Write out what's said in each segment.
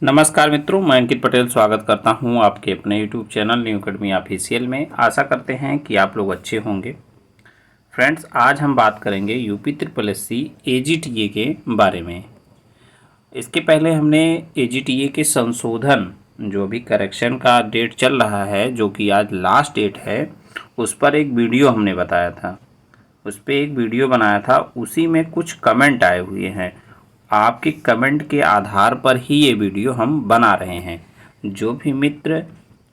नमस्कार मित्रों, मैं अंकित पटेल स्वागत करता हूं आपके अपने YouTube channel new academy official में। आशा करते हैं कि आप लोग अच्छे होंगे। फ्रेंड्स, आज हम बात करेंगे यूपी ट्रिपल एससी AGTA के बारे में। इसके पहले हमने AGTA के संशोधन, जो अभी करेक्शन का डेट चल रहा है, जो कि आज लास्ट डेट है, उस पर एक वीडियो हमने बताया था। उस पर एक वीडियो बनाया था, उसी में कुछ कमेंट आए हुए हैं। आपके कमेंट के आधार पर ही ये वीडियो हम बना रहे हैं। जो भी मित्र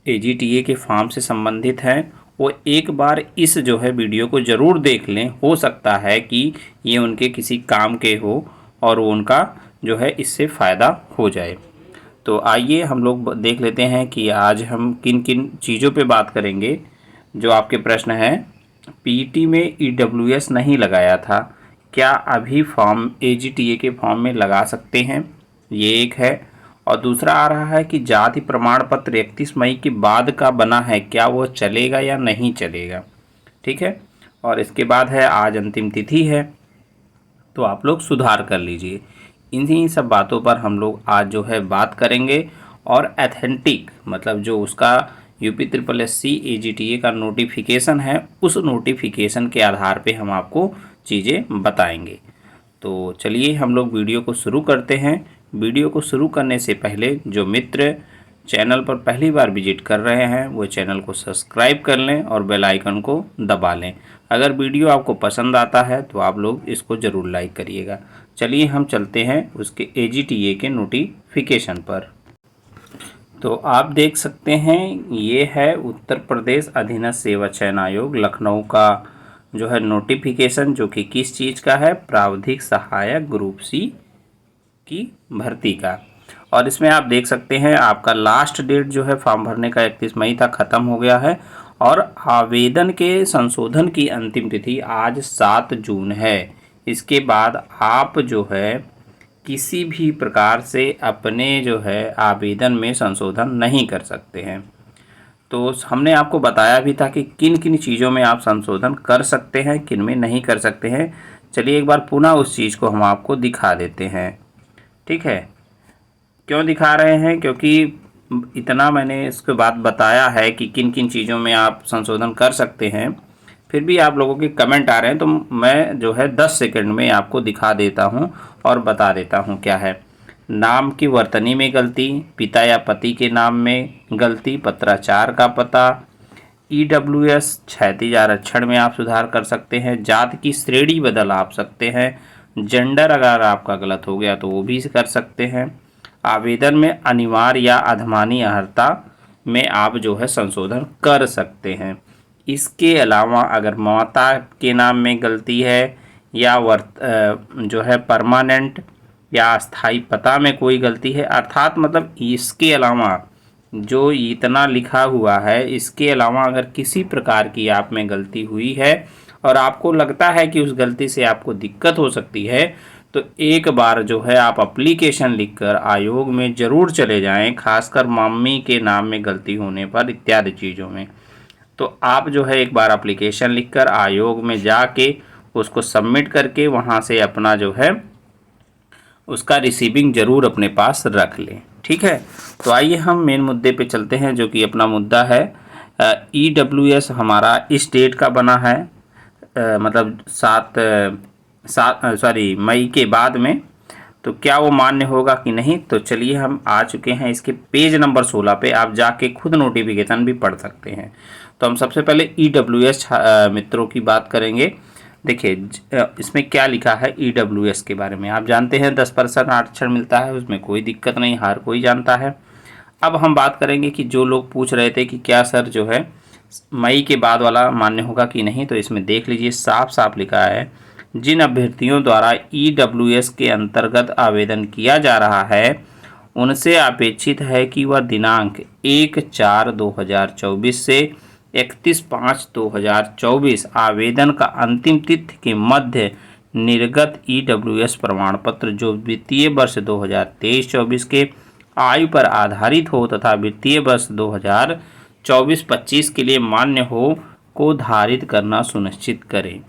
AGTA के फॉर्म से संबंधित हैं वो एक बार इस जो है वीडियो को ज़रूर देख लें। हो सकता है कि ये उनके किसी काम के हो और वो उनका जो है इससे फ़ायदा हो जाए। तो आइए हम लोग देख लेते हैं कि आज हम किन किन चीज़ों पे बात करेंगे। जो आपके प्रश्न हैं, PET में EWS नहीं लगाया था, क्या अभी फॉर्म AGTA के फॉर्म में लगा सकते हैं? ये एक है। और दूसरा आ रहा है कि जाति प्रमाण पत्र 31 मई के बाद का बना है, क्या वो चलेगा या नहीं चलेगा? ठीक है। और इसके बाद है आज अंतिम तिथि है, तो आप लोग सुधार कर लीजिए। इन्हीं सब बातों पर हम लोग आज जो है बात करेंगे। और एथेंटिक मतलब जो उसका यूपी ट्रिपल एससी AGTA का नोटिफिकेशन है, उस नोटिफिकेशन के आधार पे हम आपको चीज़ें बताएंगे। तो चलिए हम लोग वीडियो को शुरू करते हैं। वीडियो को शुरू करने से पहले जो मित्र चैनल पर पहली बार विजिट कर रहे हैं वो चैनल को सब्सक्राइब कर लें और बेल आइकन को दबा लें। अगर वीडियो आपको पसंद आता है तो आप लोग इसको ज़रूर लाइक करिएगा। चलिए हम चलते हैं उसके AGTA के नोटिफिकेशन पर। तो आप देख सकते हैं, ये है उत्तर प्रदेश अधीनस्थ सेवा चयन आयोग लखनऊ का जो है नोटिफिकेशन, जो कि किस चीज़ का है? प्रावधिक सहायक ग्रुप C की भर्ती का। और इसमें आप देख सकते हैं आपका लास्ट डेट जो है फॉर्म भरने का 31 मई था, ख़त्म हो गया है। और आवेदन के संशोधन की अंतिम तिथि आज 7 जून है। इसके बाद आप जो है किसी भी प्रकार से अपने जो है आवेदन में संशोधन नहीं कर सकते हैं। तो हमने आपको बताया भी था कि किन किन चीज़ों में आप संशोधन कर सकते हैं, किन में नहीं कर सकते हैं। चलिए एक बार पुनः उस चीज़ को हम आपको दिखा देते हैं। ठीक है। क्यों दिखा रहे हैं? क्योंकि इतना मैंने इसके बाद बताया है कि किन किन चीज़ों में आप संशोधन कर सकते हैं, फिर भी आप लोगों के कमेंट आ रहे हैं, तो मैं जो है 10 सेकंड में आपको दिखा देता हूं और बता देता हूं क्या है। नाम की वर्तनी में गलती, पिता या पति के नाम में गलती, पत्राचार का पता, EWS क्षैतिज आरक्षण में आप सुधार कर सकते हैं, जाति की श्रेणी बदल आप सकते हैं, जेंडर अगर आपका गलत हो गया तो वो भी कर सकते हैं, आवेदन में अनिवार्य या अधमानी अर्हता में आप जो है संशोधन कर सकते हैं। इसके अलावा अगर माता के नाम में गलती है या जो है परमानेंट या अस्थाई पता में कोई गलती है, अर्थात मतलब इसके अलावा जो इतना लिखा हुआ है, इसके अलावा अगर किसी प्रकार की आप में गलती हुई है और आपको लगता है कि उस गलती से आपको दिक्कत हो सकती है, तो एक बार जो है आप एप्लीकेशन लिखकर आयोग में ज़रूर चले जाएं, खासकर मम्मी के नाम में गलती होने पर इत्यादि चीज़ों में। तो आप जो है एक बार एप्लीकेशन लिखकर आयोग में जाके उसको सबमिट करके वहाँ से अपना जो है उसका रिसीविंग ज़रूर अपने पास रख लें। ठीक है। तो आइए हम मेन मुद्दे पे चलते हैं, जो कि अपना मुद्दा है EWS हमारा इस डेट का बना है, मतलब 7 मई के बाद में। तो क्या वो मान्य होगा कि नहीं? तो चलिए हम आ चुके हैं इसके पेज नंबर 16 पे, आप जाके खुद नोटिफिकेशन भी पढ़ सकते हैं। तो हम सबसे पहले EWS मित्रों की बात करेंगे। देखिए इसमें क्या लिखा है EWS के बारे में। आप जानते हैं 10% आरक्षण मिलता है, उसमें कोई दिक्कत नहीं, हर कोई जानता है। अब हम बात करेंगे कि जो लोग पूछ रहे थे कि क्या सर जो है मई के बाद वाला मान्य होगा कि नहीं, तो इसमें देख लीजिए साफ साफ लिखा है, जिन अभ्यर्थियों द्वारा EWS के अंतर्गत आवेदन किया जा रहा है उनसे अपेक्षित है कि वह दिनांक 1/4/2024 से 31/5/2024 आवेदन का अंतिम तिथि के मध्य निर्गत EWS प्रमाण पत्र जो वित्तीय वर्ष 2023-24 के आयु पर आधारित हो तथा वित्तीय वर्ष 2024-25 के लिए मान्य हो को धारित करना सुनिश्चित करें।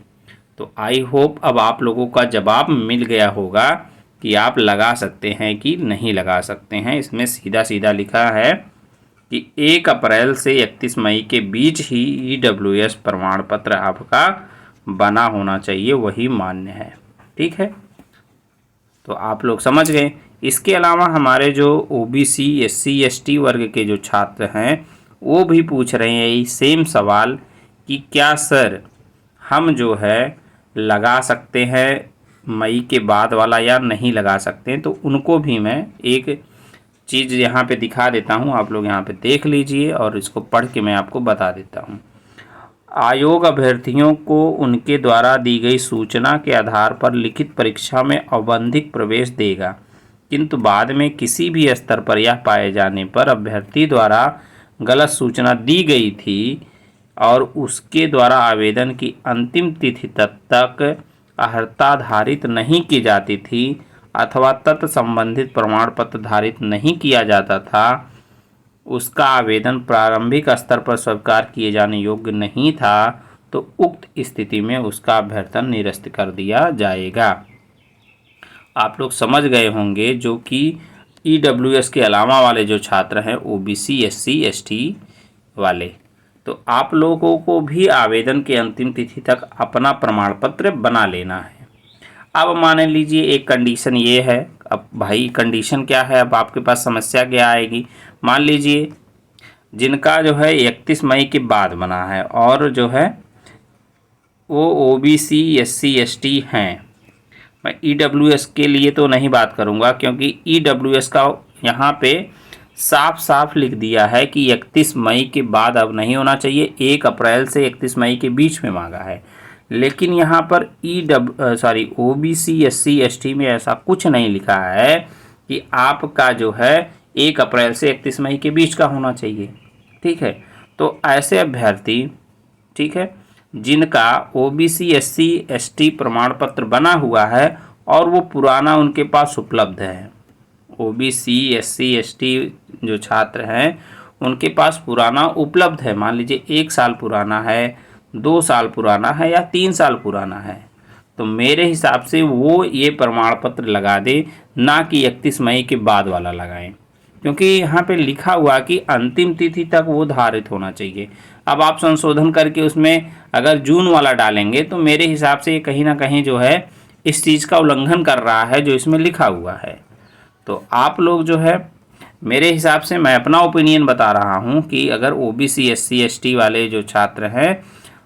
तो आई होप अब आप लोगों का जवाब मिल गया होगा कि आप लगा सकते हैं कि नहीं लगा सकते हैं। इसमें सीधा सीधा लिखा है कि 1 अप्रैल से 31 मई के बीच ही EWS प्रमाण पत्र आपका बना होना चाहिए, वही मान्य है। ठीक है, तो आप लोग समझ गए। इसके अलावा हमारे जो OBC SC ST वर्ग के जो छात्र हैं वो भी पूछ रहे हैं ये सेम सवाल कि क्या सर हम जो है लगा सकते हैं मई के बाद वाला या नहीं लगा सकते हैं। तो उनको भी मैं एक चीज़ यहाँ पे दिखा देता हूँ, आप लोग यहाँ पे देख लीजिए और इसको पढ़ के मैं आपको बता देता हूँ। आयोग अभ्यर्थियों को उनके द्वारा दी गई सूचना के आधार पर लिखित परीक्षा में औपबंधिक प्रवेश देगा, किंतु बाद में किसी भी स्तर पर यह पाए जाने पर अभ्यर्थी द्वारा गलत सूचना दी गई थी और उसके द्वारा आवेदन की अंतिम तिथि तक अर्हता धारित नहीं की जाती थी अथवा तत्संबंधित प्रमाण पत्र धारित नहीं किया जाता था, उसका आवेदन प्रारंभिक स्तर पर स्वीकार किए जाने योग्य नहीं था, तो उक्त स्थिति में उसका अभ्यर्थन निरस्त कर दिया जाएगा। आप लोग समझ गए होंगे। जो कि EWS के अलावा वाले जो छात्र हैं OBC SC ST वाले, तो आप लोगों को भी आवेदन के अंतिम तिथि तक अपना प्रमाण पत्र बना लेना है। अब मान लीजिए एक कंडीशन ये है। अब भाई कंडीशन क्या है, अब आपके पास समस्या क्या आएगी। मान लीजिए जिनका जो है 31 मई के बाद बना है और जो है वो OBC SC ST हैं। मैं EWS के लिए तो नहीं बात करूँगा क्योंकि EWS का यहाँ पे साफ साफ लिख दिया है कि 31 मई के बाद अब नहीं होना चाहिए, 1 अप्रैल से 31 मई के बीच में मांगा है। लेकिन यहाँ पर OBC SC ST में ऐसा कुछ नहीं लिखा है कि आपका जो है 1 अप्रैल से 31 मई के बीच का होना चाहिए। ठीक है, तो ऐसे अभ्यर्थी, ठीक है, जिनका OBC SC ST प्रमाण पत्र बना हुआ है और वो पुराना उनके पास उपलब्ध है, OBC SC ST जो छात्र हैं उनके पास पुराना उपलब्ध है, मान लीजिए 1 साल पुराना है, 2 साल पुराना है या 3 साल पुराना है, तो मेरे हिसाब से वो ये प्रमाण पत्र लगा दे, ना कि 31 मई के बाद वाला लगाएं, क्योंकि यहाँ पे लिखा हुआ कि अंतिम तिथि तक वो धारित होना चाहिए। अब आप संशोधन करके उसमें अगर जून वाला डालेंगे तो मेरे हिसाब से कहीं ना कहीं जो है इस चीज़ का उल्लंघन कर रहा है जो इसमें लिखा हुआ है। तो आप लोग जो है, मेरे हिसाब से मैं अपना ओपिनियन बता रहा हूँ कि अगर OBC SC ST वाले जो छात्र हैं,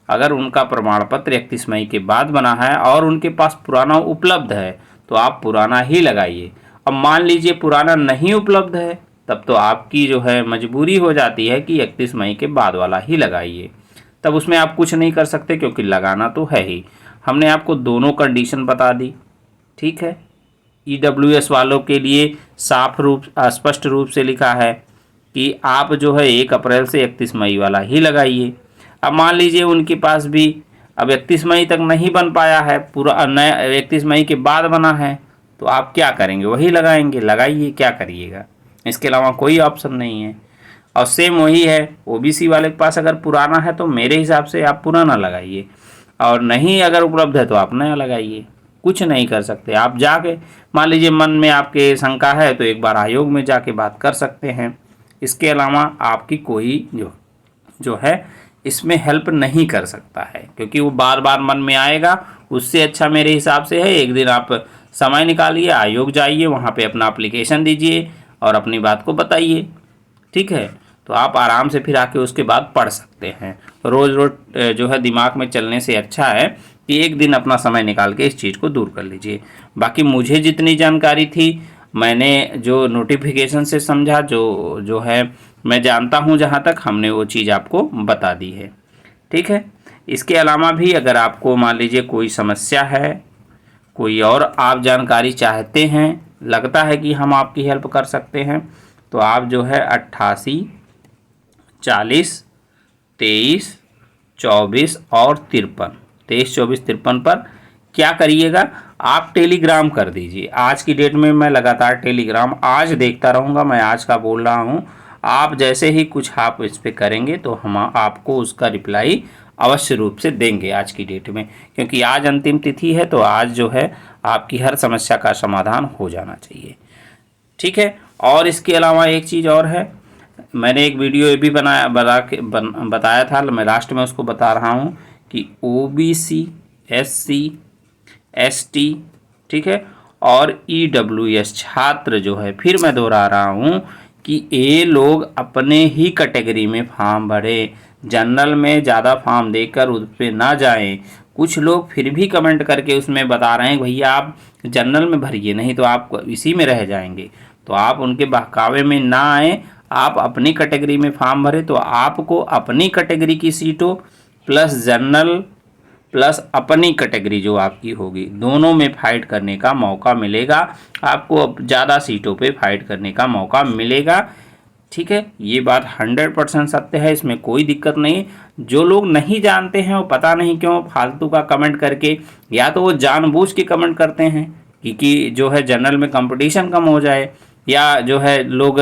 अगर उनका प्रमाण पत्र 31 मई के बाद बना है और उनके पास पुराना उपलब्ध है तो आप पुराना ही लगाइए। अब मान लीजिए पुराना नहीं उपलब्ध है, तब तो आपकी जो है मजबूरी हो जाती है कि 31 मई के बाद वाला ही लगाइए। तब उसमें आप कुछ नहीं कर सकते क्योंकि लगाना तो है ही। हमने आपको दोनों कंडीशन बता दी। ठीक है, EWS वालों के लिए स्पष्ट रूप से लिखा है कि आप जो है 1 अप्रैल से 31 मई वाला ही लगाइए। अब मान लीजिए उनके पास भी अब 31 मई तक नहीं बन पाया है, पूरा नया 31 मई के बाद बना है, तो आप क्या करेंगे, वही लगाएंगे। लगाइए, क्या करिएगा, इसके अलावा कोई ऑप्शन नहीं है। और सेम वही है OBC वाले के पास अगर पुराना है तो मेरे हिसाब से आप पुराना लगाइए, और नहीं अगर उपलब्ध है तो आप नया लगाइए। कुछ नहीं कर सकते। आप जाके मान लीजिए मन में आपके शंका है तो एक बार आयोग में जाके बात कर सकते हैं। इसके अलावा आपकी कोई जो है इसमें हेल्प नहीं कर सकता है, क्योंकि वो बार बार मन में आएगा। उससे अच्छा मेरे हिसाब से है एक दिन आप समय निकालिए, आयोग जाइए, वहाँ पे अपना एप्लीकेशन दीजिए और अपनी बात को बताइए। ठीक है, तो आप आराम से फिर आके उसके बाद पढ़ सकते हैं। रोज़ रोज़ जो है दिमाग में चलने से अच्छा है कि एक दिन अपना समय निकाल के इस चीज़ को दूर कर लीजिए। बाकी मुझे जितनी जानकारी थी मैंने जो नोटिफिकेशन से समझा, जो है मैं जानता हूँ, जहाँ तक हमने वो चीज़ आपको बता दी है। ठीक है, इसके अलावा भी अगर आपको मान लीजिए कोई समस्या है, कोई और आप जानकारी चाहते हैं, लगता है कि हम आपकी हेल्प कर सकते हैं, तो आप जो है 88 40 23 24 और 53 पर क्या करिएगा, आप टेलीग्राम कर दीजिए। आज की डेट में मैं लगातार टेलीग्राम आज देखता रहूँगा, मैं आज का बोल रहा हूँ। आप जैसे ही कुछ आप इस पर करेंगे तो हम आपको उसका रिप्लाई अवश्य रूप से देंगे आज की डेट में, क्योंकि आज अंतिम तिथि है। तो आज जो है आपकी हर समस्या का समाधान हो जाना चाहिए। ठीक है। और इसके अलावा एक चीज़ और है, मैंने एक वीडियो ये भी बताया था, मैं लास्ट में उसको बता रहा हूँ कि OBC, SC, ST, ठीक है, और EWS छात्र जो है, फिर मैं दोहरा रहा हूँ कि ये लोग अपने ही कैटेगरी में फॉर्म भरें, जनरल में ज़्यादा फॉर्म देकर उस पर ना जाएं। कुछ लोग फिर भी कमेंट करके उसमें बता रहे हैं भैया आप जनरल में भरिए, नहीं तो आप इसी में रह जाएंगे। तो आप उनके बहकावे में ना आए, आप अपनी कैटेगरी में फॉर्म भरें, तो आपको अपनी कैटेगरी की सीटों प्लस जनरल प्लस अपनी कैटेगरी जो आपकी होगी, दोनों में फाइट करने का मौका मिलेगा। आपको अब ज़्यादा सीटों पे फाइट करने का मौका मिलेगा। ठीक है, ये बात 100% सत्य है, इसमें कोई दिक्कत नहीं। जो लोग नहीं जानते हैं वो पता नहीं क्यों फालतू का कमेंट करके, या तो वो जानबूझ के कमेंट करते हैं कि जो है जनरल में कंपटीशन कम हो जाए, या जो है लोग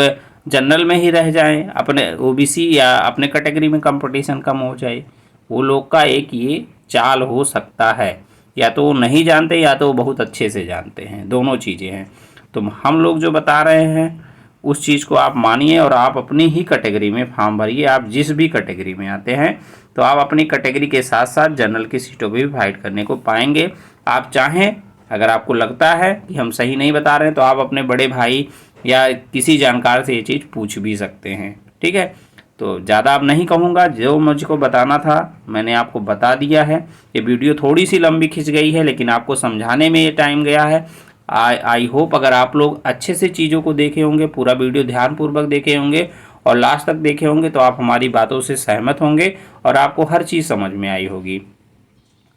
जनरल में ही रह जाएं, अपने OBC या अपने कैटेगरी में कंपटीशन कम हो जाए। वो लोग का एक ये चाल हो सकता है, या तो वो नहीं जानते या तो वो बहुत अच्छे से जानते हैं, दोनों चीज़ें हैं। तो हम लोग जो बता रहे हैं उस चीज़ को आप मानिए और आप अपनी ही कैटेगरी में फॉर्म भरिए। आप जिस भी कैटेगरी में आते हैं तो आप अपनी कैटेगरी के साथ साथ जनरल की सीटों पर भी फाइट करने को पाएंगे। आप चाहें, अगर आपको लगता है कि हम सही नहीं बता रहे हैं, तो आप अपने बड़े भाई या किसी जानकार से ये चीज़ पूछ भी सकते हैं। ठीक है, तो ज़्यादा अब नहीं कहूँगा, जो मुझको बताना था मैंने आपको बता दिया है। ये वीडियो थोड़ी सी लंबी खिंच गई है, लेकिन आपको समझाने में ये टाइम गया है। आई होप अगर आप लोग अच्छे से चीज़ों को देखे होंगे, पूरा वीडियो ध्यानपूर्वक देखे होंगे और लास्ट तक देखे होंगे, तो आप हमारी बातों से सहमत होंगे और आपको हर चीज़ समझ में आई होगी।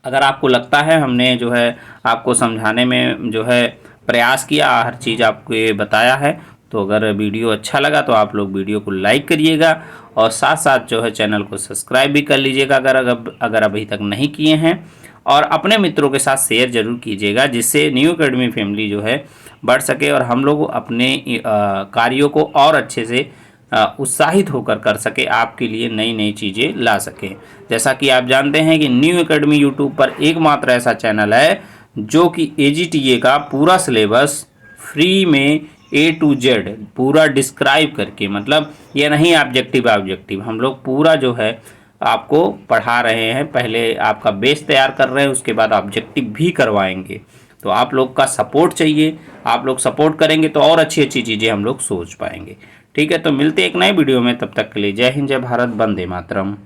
अगर आपको लगता है हमने जो है आपको समझाने में जो है प्रयास किया, हर चीज़ आपको बताया है, तो अगर वीडियो अच्छा लगा तो आप लोग वीडियो को लाइक करिएगा और साथ साथ जो है चैनल को सब्सक्राइब भी कर लीजिएगा अगर अभी तक नहीं किए हैं, और अपने मित्रों के साथ शेयर जरूर कीजिएगा, जिससे न्यू एकेडमी फैमिली जो है बढ़ सके और हम लोग अपने कार्यों को और अच्छे से उत्साहित होकर कर सके, आपके लिए नई नई चीज़ें ला सके। जैसा कि आप जानते हैं कि न्यू एकेडमी यूट्यूब पर एकमात्र ऐसा चैनल है जो कि AGTA का पूरा सिलेबस फ्री में A to Z पूरा डिस्क्राइब करके, मतलब ये नहीं ऑब्जेक्टिव, हम लोग पूरा जो है आपको पढ़ा रहे हैं। पहले आपका बेस तैयार कर रहे हैं, उसके बाद ऑब्जेक्टिव भी करवाएंगे। तो आप लोग का सपोर्ट चाहिए, आप लोग सपोर्ट करेंगे तो और अच्छी अच्छी चीज़ें हम लोग सोच पाएंगे। ठीक है, तो मिलते हैं एक नए वीडियो में, तब तक के लिए जय हिंद, जय भारत, वंदे मातरम।